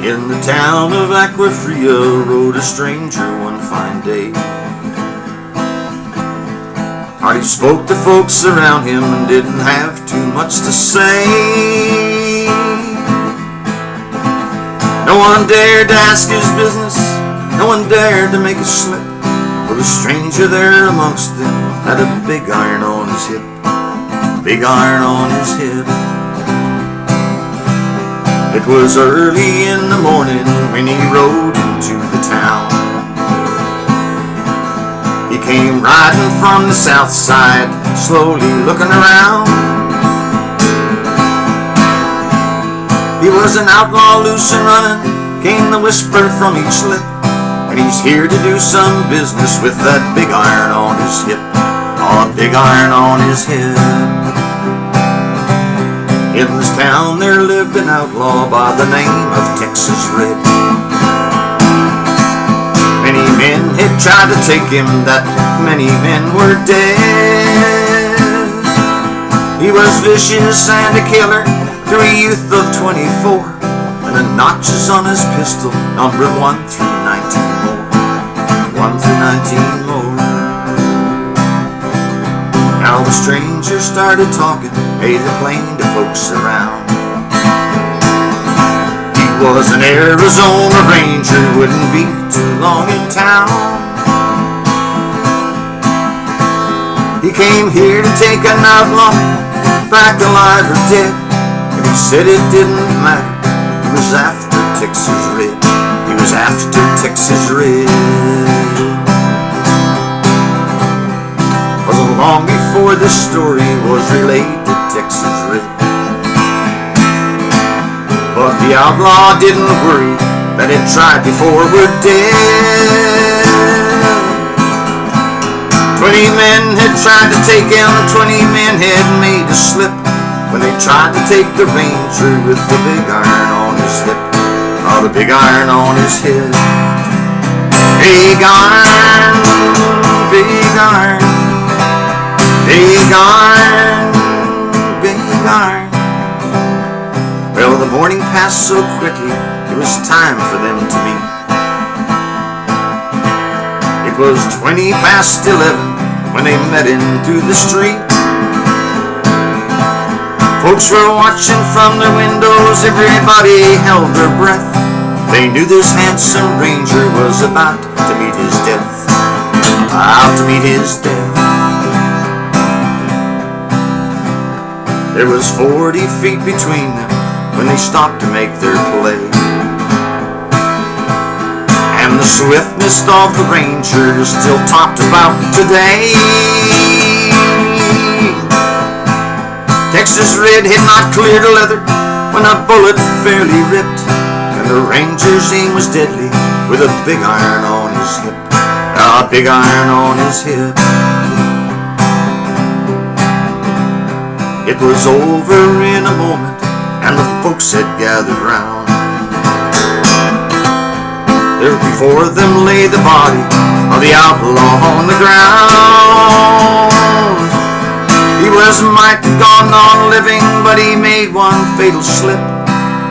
In the town of Aquafria rode a stranger one fine day. He spoke to folks around him and didn't have too much to say. No one dared to ask his business, no one dared to make a slip, for the stranger there amongst them had a big iron on his hip, big iron on his hip. It was early in the morning when he rode into the town. He came riding from the south side, slowly looking around. He was an outlaw loose and running, came the whisper from each lip, and he's here to do some business with that big iron on his hip, oh, a big iron on his hip. In this town there lived an outlaw by the name of Texas Red. Many men had tried to take him, that many men were dead. He was vicious and a killer through a youth of 24, and the notches on his pistol numbered 1 through 19 more, 1 through 19 more. Now the stranger started talking, made it plain to folks around. He was an Arizona Ranger, wouldn't be too long in town. He came here to take an outlaw back alive or dead, and he said it didn't matter, he was after Texas Red, he was after Texas Red. Wasn't long before this story was relayed to Texas Red, but the outlaw didn't worry, that he'd tried before we're dead. 20 men had tried to take him, 20 men had made a slip when they tried to take the Ranger with the big iron on his hip, oh, the big iron on his hip. Big iron, big iron, big iron, big iron. Well, the morning passed so quickly, it was time for them to meet. It was 20 past 11 when they met into the street. Folks were watching from their windows, everybody held their breath. They knew this handsome Ranger was about to meet his death, about to meet his death. There was 40 feet between them when they stopped to make their play, and the swiftness of the Ranger is still talked about today. Texas Red had not cleared a leather when a bullet fairly ripped, and the Ranger's aim was deadly with a big iron on his hip, a big iron on his hip. It was over in a moment, and the folks had gathered round. There before them lay the body of the outlaw on the ground. He was mighty gone on living, but he made one fatal slip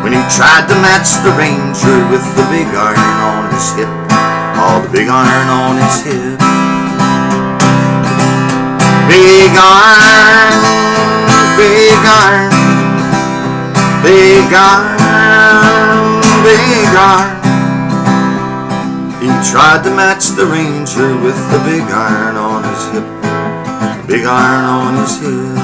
when he tried to match the Ranger with the big iron on his hip, oh, the big iron on his hip. Big iron, big iron, big iron, big iron. He tried to match the Ranger with the big iron on his hip, big iron on his hip.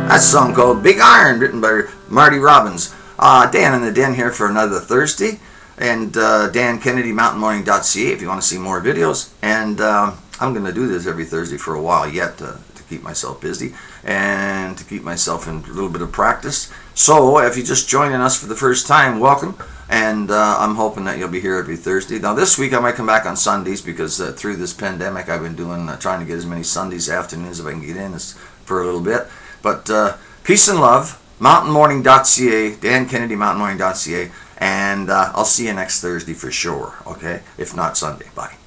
That's a song called Big Iron, written by Marty Robbins. Dan in the Den here for another Thursday, and Dan Kennedy, mountainmorning.ca if you want to see more videos. And I'm going to do this every Thursday for a while yet to keep myself busy and to keep myself in a little bit of practice. So if you're just joining us for the first time, welcome, and I'm hoping that you'll be here every Thursday. Now this week I might come back on Sundays because through this pandemic I've been doing trying to get as many Sundays afternoons if I can get in for a little bit. But peace and love, mountainmorning.ca, Dan Kennedy, mountainmorning.ca, and I'll see you next Thursday for sure, okay? If not Sunday. Bye.